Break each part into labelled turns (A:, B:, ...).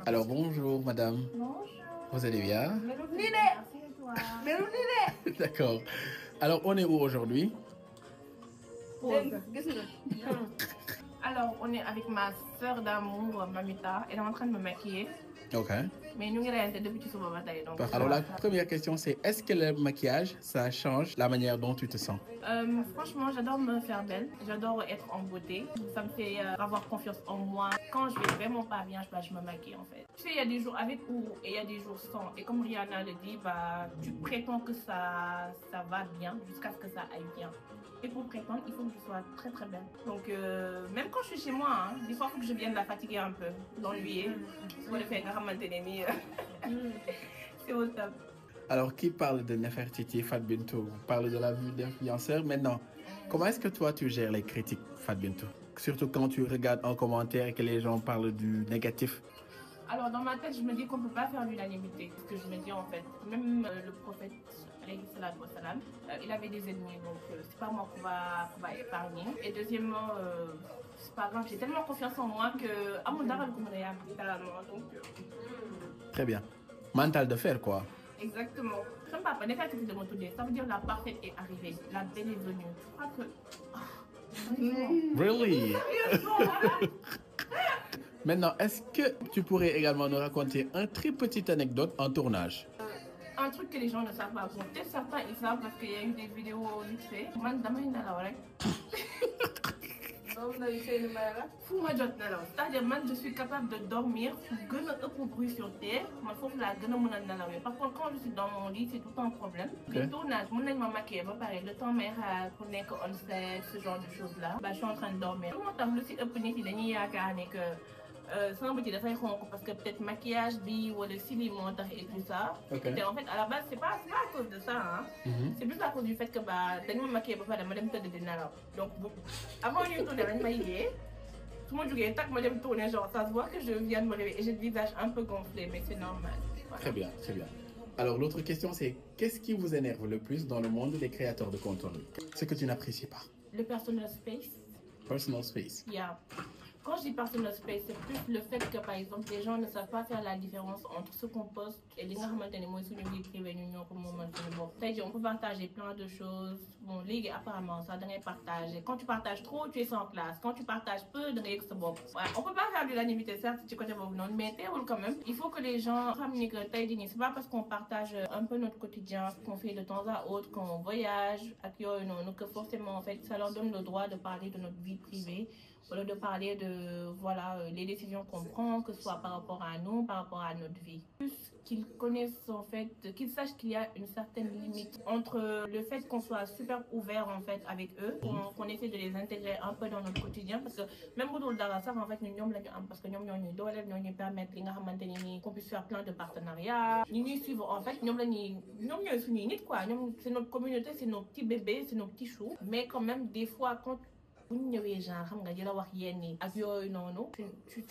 A: Alors bonjour madame.
B: Bonjour.
A: Vous allez bien?
B: Merci toi.
A: D'accord. Alors on est où aujourd'hui?
B: Alors, on est avec ma soeur d'amour, Mamita. Elle est en train de me maquiller.
A: Ok.
B: Mais nous, on est depuis tout bataille.
A: Alors la première question c'est est-ce que le maquillage ça change la manière dont tu te sens?
B: Franchement, j'adore me faire belle. J'adore être en beauté. Ça me fait avoir confiance en moi. Quand je vais vraiment pas bien, je me maquille en fait. Tu sais, il y a des jours avec ou et il y a des jours sans. Et comme Rihanna le dit, bah, tu prétends que ça va bien jusqu'à ce que ça aille bien. Et pour prétendre, il faut que je sois très très belle. Donc, même quand je suis chez moi, hein, des fois, il faut que je vienne la fatiguer un peu, l'ennuyer. Pour le faire c'est au top.
A: Alors qui parle de Nefertiti, Fat Bintou, parle de la vue d'influenceur. Maintenant, comment est-ce que toi tu gères les critiques, Fat Bintou? Surtout quand tu regardes en commentaire et que les gens parlent du négatif.
B: Alors dans ma tête, je me dis qu'on ne peut pas faire l'unanimité. Ce que je me dis en fait, même le prophète, il avait des ennemis, donc c'est pas moi qu'on va épargner. Et deuxièmement, c'est pas grave, j'ai tellement confiance en moi que à mon daral comme on est littéralement. Donc
A: Très bien. Mental de fer quoi.
B: exactement. Je ne sais pas, Nefertiti de mon tour, ça veut dire la parfaite est arrivée, la belle est venue. Je crois que
A: Really? Maintenant, est-ce que tu pourrais également nous raconter une très petite anecdote en tournage?
B: Un truc que les gens ne savent pas. Bon, peut-être certains ils savent parce qu'il y a eu des vidéos vite fait. Man, dama yi nelaw rek. C'est-à-dire, man, je suis capable de dormir fu gën a ëpp bruit sur terre. Man, foofu laa gën a mën a nelawee. Par contre, quand je suis dans mon lit, c'est tout un problème. Le tournage, mën nañ ma maquiller ba pare le temps may xaar pour nekk on set, ce genre de choses là. Bah, je suis en train de dormir. Moo tax lu si ëpp nit yi dañuy yaakaar ne que sama bët yi dafay xonk parce que peut-être maquillage bi wala cils moo tax et tout ça. Et en fait à la base c'est pas à cause de ça hein. C'est plus à cause du fait que bah dañ ma maquiller ba pare ma dem tëdd di nelaw. Donc avant ñuy tourner dañ may yee su ma jógee tak ma dem tourner genre ça se voit que je viens de me réveiller et j'ai le visage un peu gonflé mais c'est normal. Voilà.
A: Très bien, très bien. Alors l'autre question c'est qu'est-ce qui vous énerve le plus dans le monde des créateurs de contenu? Ce que tu n'apprécies pas.
B: Le personal space.
A: Personal space.
B: Yeah. Quand je dis personal space, c'est plus le fait que par exemple les gens ne savent pas faire la différence entre ce qu'on poste et les gens qui on peut partager plein de choses. Bon, ligue apparemment ça donne partager. Quand tu partages trop, tu es sans classe. Quand tu partages peu, on peut pas faire de l'unanimité certes si tu connais pas non, mais quand même. Il faut que les gens ramenent que c'est pas parce qu'on partage un peu notre quotidien, qu'on fait de temps à autre, qu'on voyage, que forcément en fait ça leur donne le droit de parler de notre vie privée. Voilà, de parler de voilà, les décisions qu'on prend, que ce soit par rapport à nous, par rapport à notre vie. Plus qu'ils connaissent en fait, qu'ils sachent qu'il y a une certaine limite entre le fait qu'on soit super ouvert en fait avec eux, qu'on essaie de les intégrer un peu dans notre quotidien parce que même pour le Dara, en fait, nous parce que nous permettent qu'on puisse faire plein de partenariats. Nous suivons en fait, c'est notre communauté, c'est nos petits bébés, c'est nos petits choux. Mais quand même, des fois, quand tu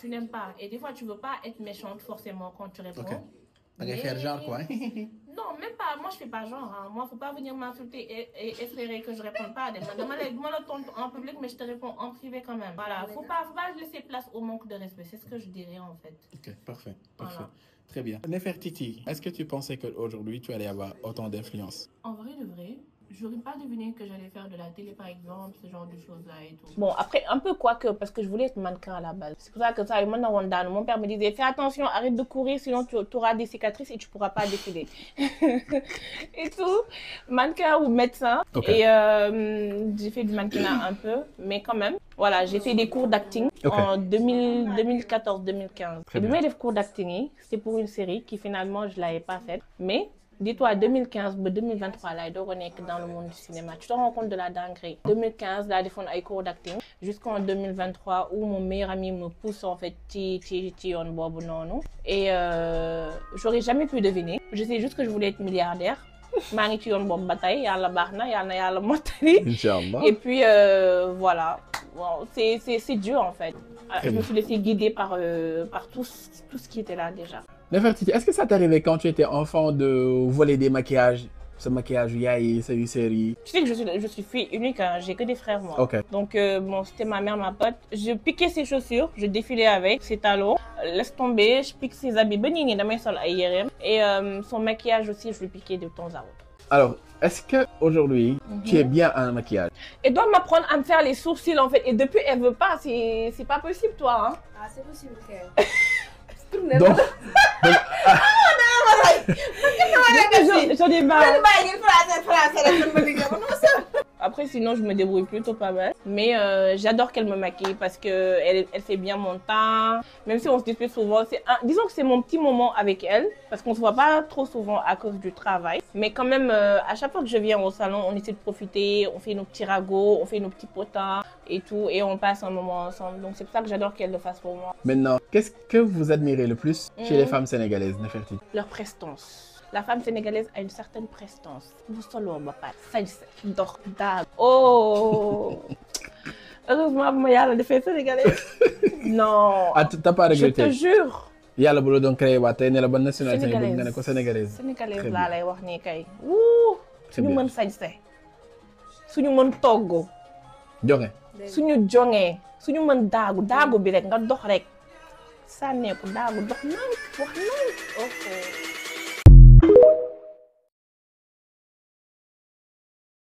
B: n'aimes pas et des fois tu veux pas être méchante forcément quand tu réponds.
A: Okay. Faire genre quoi?
B: Non, même pas, moi je fais pas genre hein. Moi faut pas venir m'insulter et espérer que je réponde pas. Moi en public mais je te réponds en privé quand même. Voilà, faut pas laisser place au manque de respect, c'est ce que je dirais en fait.
A: Ok, parfait, parfait. Voilà. Très bien. Nefertiti, est-ce que tu pensais qu'aujourd'hui tu allais avoir autant d'influence?
B: En vrai de vrai, j'aurais pas deviné que j'allais faire de la télé par exemple, ce genre de choses là et tout.
C: Bon après un peu quoi que parce que je voulais être mannequin à la base. C'est pour ça que ça mon père me disait fais attention, arrête de courir sinon tu auras des cicatrices et tu pourras pas défiler. Et tout, mannequin ou médecin. Okay. Et j'ai fait du mannequinat un peu mais quand même voilà, j'ai fait des cours d'acting en 2014-2015. Et puis mes cours d'acting, c'était pour une série qui finalement je l'avais pas faite mais dis-toi, 2015 2023, là, je suis dans le monde du cinéma. Tu te rends compte de la dinguerie. 2015, là, j'ai fait un cours d'acting. Jusqu'en 2023, où mon meilleur ami me pousse en fait, et j'aurais jamais pu deviner. Je sais juste que je voulais être milliardaire. Et puis voilà, bon, c'est dur en fait. Je me suis laissée guider par tout ce qui était là déjà.
A: Nefertiti, est-ce que ça t'arrivait quand tu étais enfant de voler des maquillages? Ce maquillage, yaï, c'est une série.
C: Tu sais que je suis fille unique, hein, j'ai que des frères moi.
A: Okay.
C: Donc bon, c'était ma mère, ma pote. Je piquais ses chaussures, je défilais avec ses talons. laisse tomber, je pique ses habits. Et son maquillage aussi, je lui piquais de temps à autre.
A: Alors, est-ce qu'aujourd'hui, tu es bien en maquillage?
C: Elle doit m'apprendre à me faire les sourcils en fait. Et depuis, elle veut pas. C'est pas possible, toi. Hein?
D: Ah, c'est possible, Kay.
A: Donc,
C: J'en ai marre. Après, sinon, je me débrouille plutôt pas mal. Mais j'adore qu'elle me maquille parce qu'elle fait bien mon teint. Même si on se dispute souvent, disons que c'est mon petit moment avec elle. Parce qu'on se voit pas trop souvent à cause du travail. Mais quand même, à chaque fois que je viens au salon, on essaie de profiter. On fait nos petits ragots, on fait nos petits potins et tout. Et on passe un moment ensemble. Donc c'est pour ça que j'adore qu'elle le fasse pour moi.
A: maintenant, qu'est-ce que vous admirez le plus chez les femmes sénégalaises, Nefertiti?
C: Leur prestance. La femme sénégalaise a une certaine prestance. Vous solo, oh! Heureusement, moi, il y a la défense sénégalaise. Non.
A: Ah, t'as pas regretté?
C: Je te jure.
A: Yàlla bu la doon créé waat tey ne la bonne nationalité nga bëgg nga ne ko sénégalaise.
C: Sénégalaise laa lay wax nii kay. Wuu. Suñu mën sañse. Suñu mën togg.
A: Jonge.
C: Suñu jongee. Suñu mën daagu bi rek nga dox rek. Sànneeku daagu dox nank wax nank.